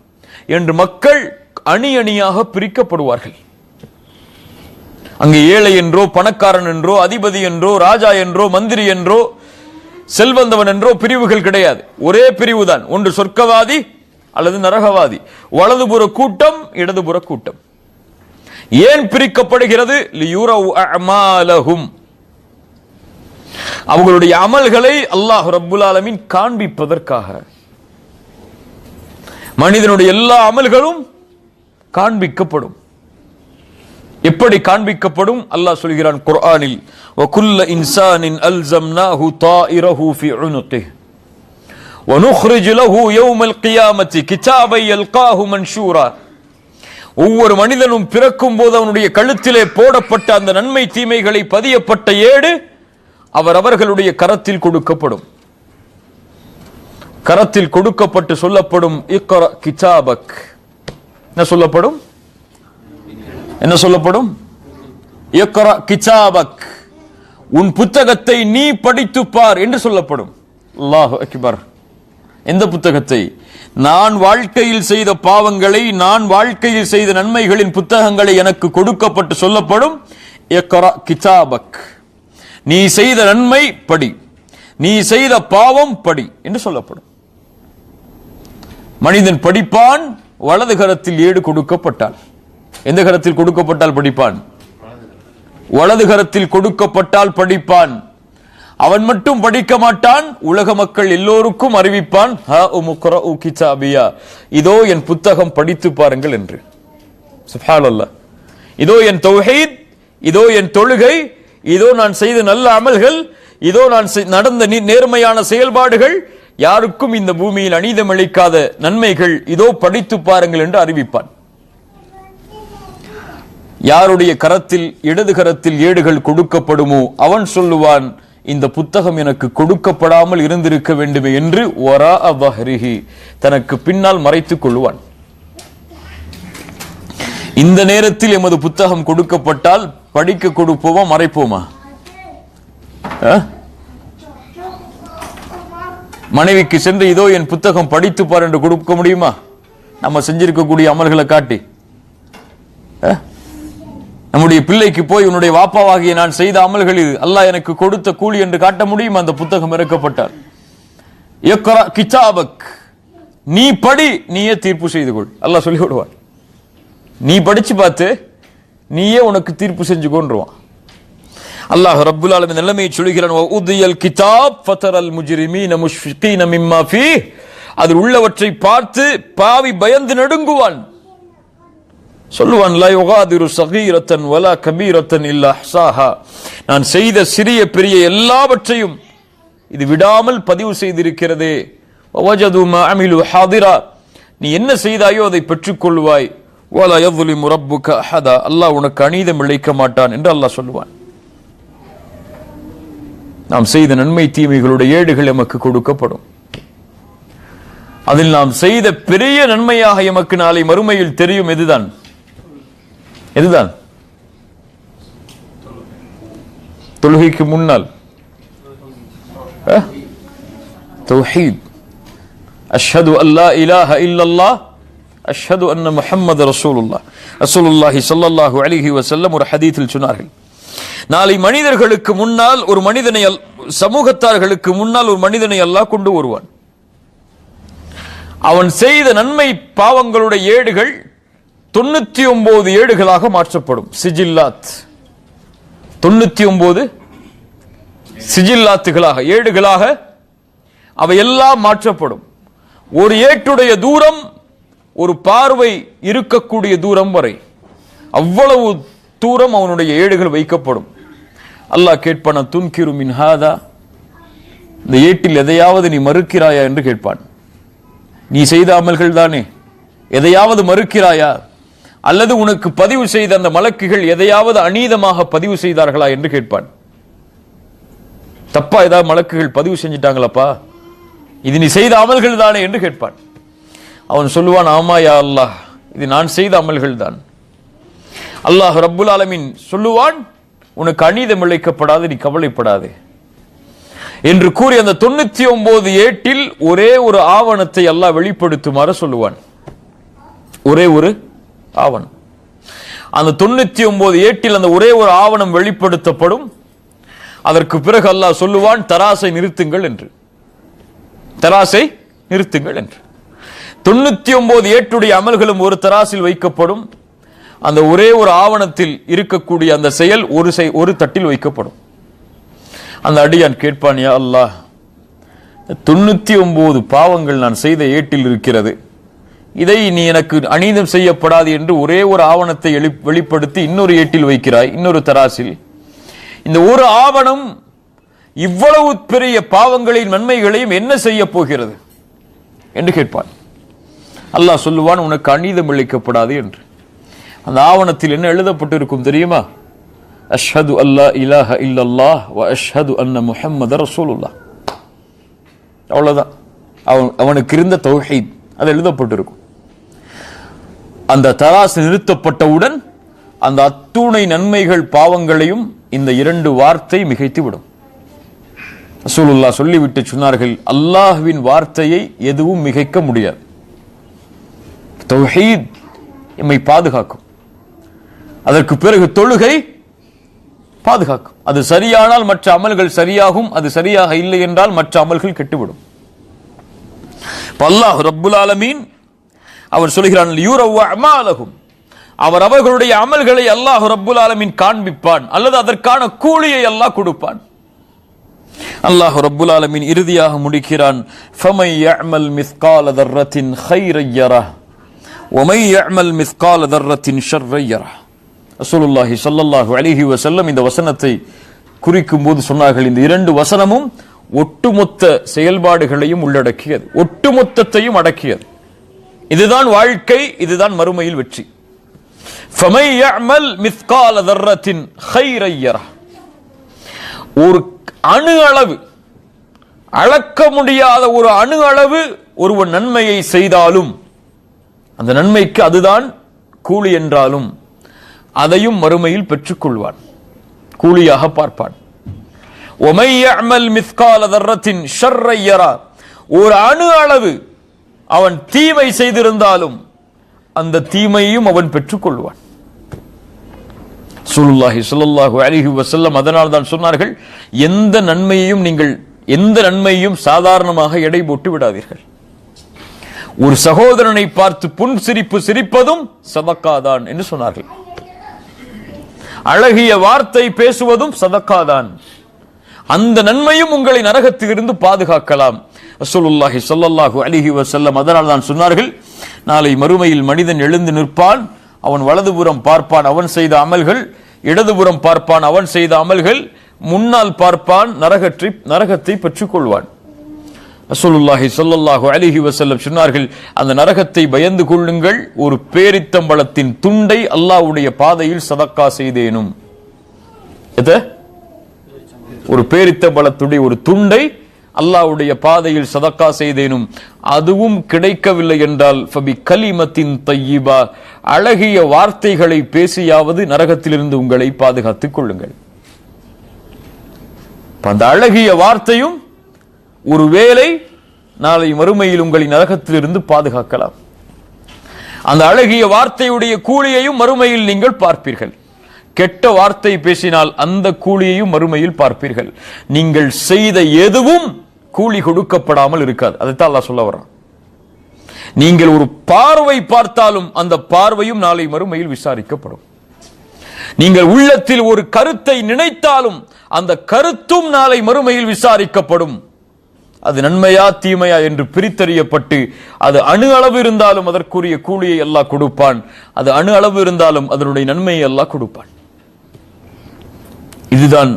என்று மக்கள் அணி அணியாக பிரிக்கப்படுவார்கள். அங்கு ஏழை என்றோ, பணக்காரன் என்றோ, அதிபதி என்றோ, ராஜா என்றோ, மந்திரி என்றோ, செல்வந்தவன் என்றோ பிரிவுகள் கிடையாது. ஒரே பிரிவுதான், ஒன்று சொர்க்கவாதி அல்லது நரகவாதி. வலதுபுற கூட்டம், இடதுபுற கூட்டம். ஏன் பிரிக்கப்படுகிறது? லியுரவு அஅமாலஹும், அவர்களுடைய அமல்களை அல்லாஹ் ரப்புல் ஆலமீன் காண்பிப்பதற்காக. மனிதனுடைய எல்லா அமல்களும் காண்பிக்கப்படும். எப்படி காண்பிக்கப்படும்? அல்லாஹ் சொல்கிறான் குர்ஆனில், வகுல்ல இன்சானின் அல்ஸம்னாஹு தாயிரஹு ஃபீ உனுகிஹி வனுக்ரிஜு லஹு யௌமல் கியாமத்தி கிதாபை யல்காஹு மன்ஷூரா. ஒவ்வொரு மனிதனும் பிறக்கும் போது அவனுடைய கழுத்திலே போடப்பட்ட அந்த நன்மை தீமைகளை பதியப்பட்ட ஏடு அவர்களுடைய கரத்தில் கொடுக்கப்படும். கரத்தில் கொடுக்கப்பட்டு சொல்லப்படும், இக்ரா கிதாபக். என்ன சொல்லப்படும்? என்ன சொல்லப்படும்? இக்ரா கிதாபக், உன் புத்தகத்தை நீ படித்து பார் என்று சொல்லப்படும். அல்லாஹு அக்பர். எந்த புத்தகத்தை? நான் வாழ்க்கையில் செய்த பாவங்களை, நான் வாழ்க்கையில் செய்த நன்மைகளின் புத்தகங்களை எனக்கு கொடுக்கப்பட்டு சொல்லப்படும், இக்ரா கிதாபக், நீ செய்த நன்மை படி, நீ செய்த பாவம் படி என்று சொல்லப்படும். மனிதன் படிப்பான், வலது கரத்தில் ஏடு கொடுக்கப்பட்டால். எந்த கரத்தில் கொடுக்கப்பட்டால் படிப்பான்? வலது கரத்தில் கொடுக்கப்பட்டால் படிப்பான். அவன் மட்டும் படிக்க மாட்டான், உலக மக்கள் எல்லோருக்கும் அறிவிப்பான், இதோ என் புத்தகம் படித்து பாருங்கள் என்று. சுப்ஹானல்லாஹ். இதோ என் தௌஹீத், இதோ என் தொழுகை, இதோ நான் செய்த நல்ல அமல்கள், இதோ நான் நடந்த நேர்மையான செயல்பாடுகள், யாருக்கும் இந்த பூமியில் அநீதம் இழைக்காத நன்மைகள், இதோ படித்து பாருங்கள் என்று அறிவிப்பான். யாருடைய கரத்தில், இடது கரத்தில் ஏடுகள் கொடுக்கப்படுமோ அவன் சொல்லுவான், இந்த புத்தகம் எனக்கு கொடுக்கப்படாமல் இருந்திருக்க வேண்டுமே என்று வராஅ ظهره, தனக்கு பின்னால் மறைத்துக் கொள்வான். இந்த நேரத்தில் எமது புத்தகம் கொடுக்கப்பட்டால் படிக்க கொடுப்போமா, மறைப்போமா? மனைவிக்கு சென்று இதோ என் புத்தகம் படித்து பார் என்று கொடுக்க முடியுமா? நம்ம செஞ்சிருக்கக்கூடிய அமல்களை காட்டி. நம்முடைய பிள்ளைக்கு போய் உன்னுடைய வாப்பாவாகிய நான் செய்த அமல்கள் இது, அல்லாஹ் எனக்கு கொடுத்த கூலி என்று காட்ட முடியும்? அந்த புத்தகம் இறக்கப்பட்டால், இக்ரா கிதாபக், நீ படி, நீயே தீர்ப்பு செய்து கொள். அல்லாஹ் சொல்லி விடுவான். நீ படிச்சு பார்த்து நீயே உனக்கு தீர்ப்பு செஞ்சு கொண்டுருவான். அல்லாஹ் ரப்புல் ஆலமீன் நிலைமையை சொல்கிறான், வஉதியல் கிதாப் ஃபதரல் முஜ்ரிமீன முஷ்ஃபிகீன மிம்மா ஃபீஹ், அதில் உள்ளவற்றை பார்த்து பாவி பயந்து நடுங்குவான். சொல்லுவான், லா யுகாதிரு ஸகீரத்தன் வலா கபீரத்தன் இல்லா அஹ்ஸாஹா, நான் செய்த சிறிய பெரிய எல்லாவற்றையும் இது விடாமல் பதிவு செய்திருக்கிறதே. வவஜது மா அமிலு ஹாதிரா, நீ என்ன செய்தாயோ அதை பெற்றுக்கொள்வாய். வலா யظ்லிமு ரப்புக அஹதா, அல்லாஹ் உனக்கு அநீதம் இழைக்க மாட்டான் என்று அல்லாஹ் சொல்லுவான். நாம் செய்த நன்மை தீமைகளுடைய ஏடுகள் எமக்கு கொடுக்கப்படும். அதில் நாம் செய்த பெரிய நன்மையாக எமக்கு நாளை மறுமையில் தெரியும். எதுதான்? எதுதான்? தொழுகைக்கு முன்னால் தௌஹீத், அஷ்ஹது அல்லா இலாஹ இல்லல்லாஹ் அஷ்ஹது அன்ன முஹம்மது ரசூலுல்லாஹ். ரசூலுல்லாஹி ஸல்லல்லாஹு அலைஹி வஸல்லம் ஒரு ஹதீஸில் சொன்னார்கள், நாளை மனிதர்களுக்கு முன்னால் ஒரு மனிதனை, சமூகத்தார்களுக்கு முன்னால் ஒரு மனிதனை அல்லாஹ் கொண்டு வருவான். அவன் செய்த நன்மை பாவங்களுடைய ஏடுகள் 99 ஏடுகளாக மாற்றப்படும். சிஜில்லாத், 99 சிஜில்லாத்துகளாக, ஏடுகளாக அவையெல்லாம் மாற்றப்படும். ஒரு ஏட்டுடைய தூரம் ஒரு பார்வை இருக்கக்கூடிய தூரம் வரை, அவ்வளவு தூரம் அவனுடைய ஏடுகள் வைக்கப்படும். அல்லாஹ் கேட்பான், துன்கிரு மின் ஹாதா, இந்த ஏட்டில் எதையாவது நீ மறுக்கிறாயா என்று கேட்பான். நீ செய்த அமல்கள் தானே, எதையாவது மறுக்கிறாயா? அல்லது உனக்கு பதிவு செய்த அந்த மலக்குகள் எதையாவது அநீதமாக பதிவு செய்தார்களா என்று கேட்பான். தப்பா ஏதாவது மலக்குகள் பதிவு செஞ்சிட்டாங்களப்பா, இது நீ செய்த அமல்கள் தானே என்று கேட்பான். அவன் சொல்லுவான், ஆமா யா அல்லாஹ், இது நான் செய்த அமல்கள் தான். அல்லாஹ் ரப்புல் ஆலமீன் சொல்லுவான், உனக்கு அநீதம் இழைக்கப்படாது, நீ கவலைப்படாதே என்று கூறி அந்த 99 ஏட்டில் ஒரே ஒரு ஆவணத்தை அல்லாஹ் வெளிப்படுத்துமாறு சொல்லுவான். ஒரே ஒரு ஆவணம். அந்த 99 ஏட்டில் அந்த ஒரே ஒரு ஆவணம் வெளிப்படுத்தப்படும். அதற்கு பிறகு அல்லாஹ் சொல்லுவான், தராசை நிறுத்துங்கள் என்று. தராசை நிறுத்துங்கள் என்று. 99 ஏட்டுடைய அமல்களும் ஒரு தராசில் வைக்கப்படும். அந்த ஒரே ஒரு ஆவணத்தில் இருக்கக்கூடிய அந்த செயல் ஒரு தட்டில் வைக்கப்படும். அந்த அடியான் கேட்பான், யா அல்லாஹ், 99 பாவங்கள் நான் செய்த ஏட்டில் இருக்கிறது, இதை நீ எனக்கு அநீதம் செய்யப்படாது என்று ஒரே ஒரு ஆவணத்தை வெளிப்படுத்தி இன்னொரு ஏட்டில் வைக்கிறாய், இன்னொரு தராசில். இந்த ஒரு ஆவணம் இவ்வளவு பெரிய பாவங்களின் நன்மைகளையும் என்ன செய்ய போகிறது என்று கேட்பான். அல்லாஹ் சொல்லுவான், உனக்கு அநீதம் இழைக்கப்படாது என்று. அந்த ஆவணத்தில் என்ன எழுதப்பட்டிருக்கும் தெரியுமா? அஷ்ஹது அல்லா இலாஹ இல்லல்லாஹ் வ அஷ்ஹது அன்ன முஹம்மது ரசூலுல்லாஹ். அவ்வளவுதான் அவனுக்கு இருந்த தௌஹீத், அது எழுதப்பட்டிருக்கும். அந்த தராசு நிறுத்தப்பட்டவுடன் அந்த அத்துணை நன்மைகள் பாவங்களையும் இந்த இரண்டு வார்த்தை மிகைத்து விடும். ரசூலுல்லாஹ் சொல்லிவிட்டு சொன்னார்கள், அல்லாஹ்வின் வார்த்தையை எதுவும் மிகைக்க முடியாது. தௌஹீத் எம்மை பாதுகாக்கும். அதற்கு பிறகு தொழுகை பாதுகாக்கும். அது சரியானால் மற்ற அமல்கள் சரியாகும், அது சரியாக இல்லை என்றால் மற்ற அமல்கள் கெட்டுவிடும். அல்லாஹ் ரப்புல் ஆலமீன் அவர் சொல்கிறான், லியுரவ் அமாலஹும், அவர் அவர்களுடைய அமல்களை அல்லாஹ் ரப்புல் ஆலமீன் காண்பிப்பான், அல்லது அதற்கான கூலியை அல்லாஹ் கொடுப்பான். அல்லாஹ் ரப்புல் ஆலமீன் இறுதியாக முடிக்கிறான், ஃபமை யஅமல் மிஸ்கால தர்ரத்தின் கைரன் யரஹ் வமை யஅமல் மிஸ்கால தர்ரத்தின் ஷர்ரன் யரஹ். ரசூலுல்லாஹி ஸல்லல்லாஹு அலைஹி வஸல்லம் இந்த வசனத்தை குறிக்கும் போது சொன்னார்கள், இந்த இரண்டு வசனமும் ஒட்டுமொத்த செயல்பாடுகளையும் உள்ளடக்கியது, ஒட்டுமொத்தத்தையும் அடக்கியது. இதுதான் வாழ்க்கை, இதுதான் மறுமையில் வெற்றி. ஃபமை யஅமல் மிஸ்கால தர்ரத்தின் கைரன் யரஹ். ஒரு அணு அளவு, அளக்க முடியாத ஒரு அணு அளவு ஒருவன் நன்மையை செய்தாலும் அந்த நன்மைக்கு அதுதான் கூலி என்றாலும் அதையும் மறுமையில் பெற்றுக்கொள்வான், கூலியாக பார்ப்பான். ஒமை யஅமல் மிஸ்கால தர்ரத்தின் ஷர்ரன் யரஹ். ஒரு அணு அளவு அவன் தீமை செய்திருந்தாலும் அந்த தீமையும் அவன் பெற்றுக்கொள்வான். ரசூலுல்லாஹி ஸல்லல்லாஹு அலைஹி வஸல்லம் அதனால் தான் சொன்னார்கள், எந்த நன்மையையும் சாதாரணமாக எடை போட்டு விடாதீர்கள். ஒரு சகோதரனை பார்த்து புன் சிரிப்பு சிரிப்பதும் சதக்காதான் என்று சொன்னார்கள். அழகிய வார்த்தை பேசுவதும் சதக்காதான். அந்த நன்மையும் உங்களை நரகத்திலிருந்து பாதுகாக்கலாம். ரசூலுல்லாஹி ஸல்லல்லாஹு அலைஹி வஸல்லம் அதனால் தான் சொன்னார்கள், நாளை மறுமையில் மனிதன் எழுந்து நிற்பான், அவன் வலதுபுறம் பார்ப்பான் அவன் செய்த அமல்கள், இடதுபுறம் பார்ப்பான் அவன் செய்த அமல்கள், முன்னால் பார்ப்பான் நரகத்தை பெற்றுக்கொள்வான். ரசூலுல்லாஹி ஸல்லல்லாஹு அலைஹி வஸல்லம் சொன்னார்கள், அந்த நரகத்தை பயந்து கொள்ளுங்கள், ஒரு பேரித்தம்பளத்தின் துண்டை அல்லாஹ்வுடைய பாதையில் சதக்கா செய்தேனும். ஒரு பேரித்தம்பளத்துடைய ஒரு துண்டை அல்லாஹ்வுடைய பாதையில் சதக்கா செய்தேனும், அதுவும் கிடைக்கவில்லை என்றால் ஃபபி கலிமத்தின் தய்யிபா, அழகிய வார்த்தைகளை பேசியாவது நரகத்திலிருந்து உங்களை பாதுகாத்துக் கொள்ளுங்கள். அந்த அழகிய வார்த்தையும் ஒருவேளை நாளை மறுமையில் உங்களை நரகத்திலிருந்து பாதுகாக்கலாம். அந்த அழகிய வார்த்தையுடைய கூலியையும் மறுமையில் நீங்கள் பார்ப்பீர்கள். கெட்ட வார்த்தை பேசினால் அந்த கூலியையும் மறுமையில் பார்ப்பீர்கள். நீங்கள் செய்த எதுவும் கூலி கொடுக்கப்படாமல் இருக்காது. அதைத்தான் அல்லாஹ் சொல்ல வர்றான். நீங்கள் ஒரு பார்வை பார்த்தாலும் அந்த பார்வையும் நாளை மறுமையில் விசாரிக்கப்படும். நீங்கள் உள்ளத்தில் ஒரு கருத்தை நினைத்தாலும் அந்த கருத்தும் நாளை மறுமையில் விசாரிக்கப்படும். அது நன்மையா தீமையா என்று பிரித்தறியப்பட்டு, அது அணு அளவு இருந்தாலும் அதற்குரிய கூலியை அல்லாஹ் கொடுப்பான், அது அணு அளவு இருந்தாலும் அதனுடைய நன்மையை அல்லாஹ் கொடுப்பான். இதுதான்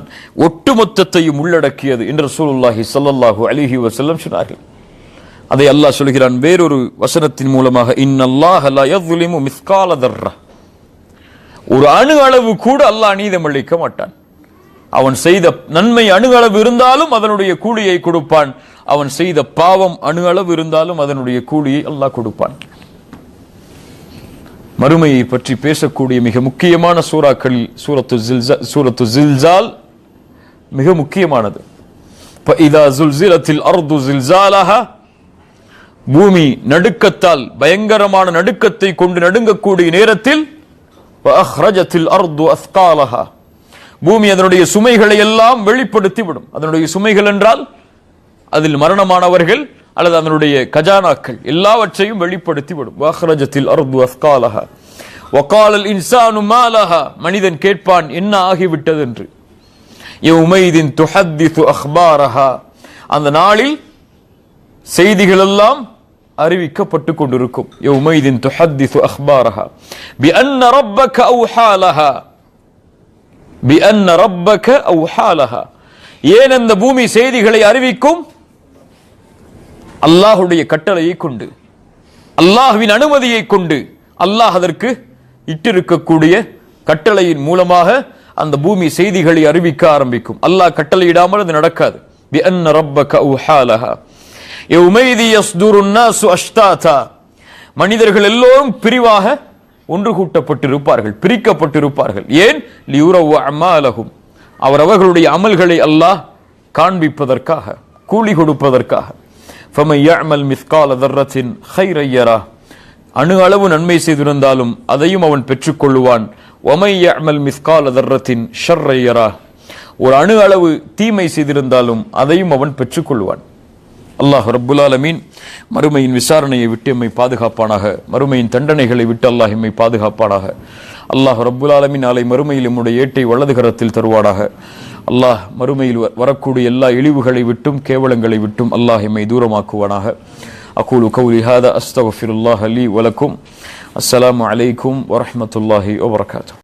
ஒட்டுமொத்தத்தையும் உள்ளடக்கியது என்று ரசூலுல்லாஹி ஸல்லல்லாஹு அலைஹி வஸல்லம் சொன்னார்கள். அதை அல்லாஹ் சொல்கிறான் வேறொரு வசனத்தின் மூலமாக, இன்னல்லாஹ லா யظ்லிமு மிஸ்கால தர்ரா. ஒரு அணு அளவு கூட அல்லாஹ் அநீதம் இழைக்க மாட்டான். அவன் செய்த நன்மை அணு அளவு இருந்தாலும் அதனுடைய கூலியை கொடுப்பான், அவன் செய்த பாவம் அணு அளவு இருந்தாலும் அதனுடைய கூலியை அல்லாஹ் கொடுப்பான். மறுமையை பற்றி பேசக்கூடிய மிக முக்கியமான சூறாக்களில் சூரத்து ஜில்சால் மிக முக்கியமானது. இதா ஜுல்சிலத்தில் அர்து ஜில்சாலஹா, பூமி நடுக்கத்தால் பயங்கரமான நடுக்கத்தை கொண்டு நடுங்கக்கூடிய நேரத்தில் அஹ்ரஜத்தில் அர்து அஸ்காலஹா, பூமி அதனுடைய சுமைகளை எல்லாம் வெளிப்படுத்தி விடும். அதனுடைய சுமைகள் என்றால் அதில் மரணமானவர்கள் அல்லது அதனுடைய கஜானாக்கள் எல்லாவற்றையும் வெளிப்படுத்தி விடும். வஹ்ரஜத்தில் அர்து அஸ்காலஹா வகாலல் இன்சானு மாலஹா, மனிதன் கேட்பான் என்ன ஆகிவிட்டது என்று. யௌமைதின் துஹத்திஸு அக்பாரஹா, அந்த நாளில் செய்திகள் எல்லாம் அறிவிக்கப்பட்டு கொண்டிருக்கும். யௌமைதின் துஹத்திசு அக்பாரஹா பிஅன்ன ரப்பக அவ்ஹாலஹா பிஅன்ன ரப்பக அவ்ஹாலஹா. ஏன் அந்த பூமி செய்திகளை அறிவிக்கும்? அல்லாஹ்வுடைய கட்டளையை கொண்டு, அல்லாஹ்வின் அனுமதியை கொண்டு, அல்லாஹ் அதற்கு இட்டிருக்கக்கூடிய கட்டளையின் மூலமாக அந்த பூமி செய்திகளை அறிவிக்க ஆரம்பிக்கும். அல்லாஹ் கட்டளையிடாமல் அது நடக்காது. பிஅன்ன ரப்பக அவ்ஹாலஹா யௌமைதி யஸ்துருன் நாசு அஷ்தாதா. மனிதர்கள் எல்லோரும் பிரிவாக ஒன்று கூட்டப்பட்டிருப்பார்கள், பிரிக்கப்பட்டிருப்பார்கள். ஏன்? லியுரவு அமாலஹும், அவர்களுடைய அமல்களை அல்லாஹ் காண்பிப்பதற்காக, கூலி கொடுப்பதற்காக. ஃபமன் யஅமல் மிஸ்கால தர்ரத்தின் கைரன் யரா. அணு அளவு நன்மை செய்திருந்தாலும் அதையும் அவன் பெற்றுக்கொள்ளுவான். வமன் யஅமல் மிஸ்கால தர்ரத்தின் ஷர்ரன் யரா. ஒரு அணு அளவு தீமை செய்திருந்தாலும் அதையும் அவன் பெற்றுக்கொள்வான். அல்லாஹ் ரப்புல் ஆலமீன் மறுமையின் விசாரணையை விட்டு எம்மை பாதுகாப்பானாக. மறுமையின் தண்டனைகளை விட்டு அல்லாஹ் எம்மை பாதுகாப்பானாக. அல்லாஹ் ரப்புல் ஆலமீன் நாளை மறுமையில் நம்முடைய ஏட்டை வலது கரத்தில் தருவானாக. அல்லாஹ் மறுமையில் வரக்கூடிய எல்லா இழிவுகளை விட்டும் கேவலங்களை விட்டும் அல்லாஹ் எம்மை தூரமாக்குவானாக. அகூலு கௌலி ஹாதா அஸ்தக்ஃபிருல்லாஹ லீ வலக்கும். அஸ்ஸலாமு அலைக்கும் வரஹ்மத்துல்லாஹி வபரகாத்துஹு.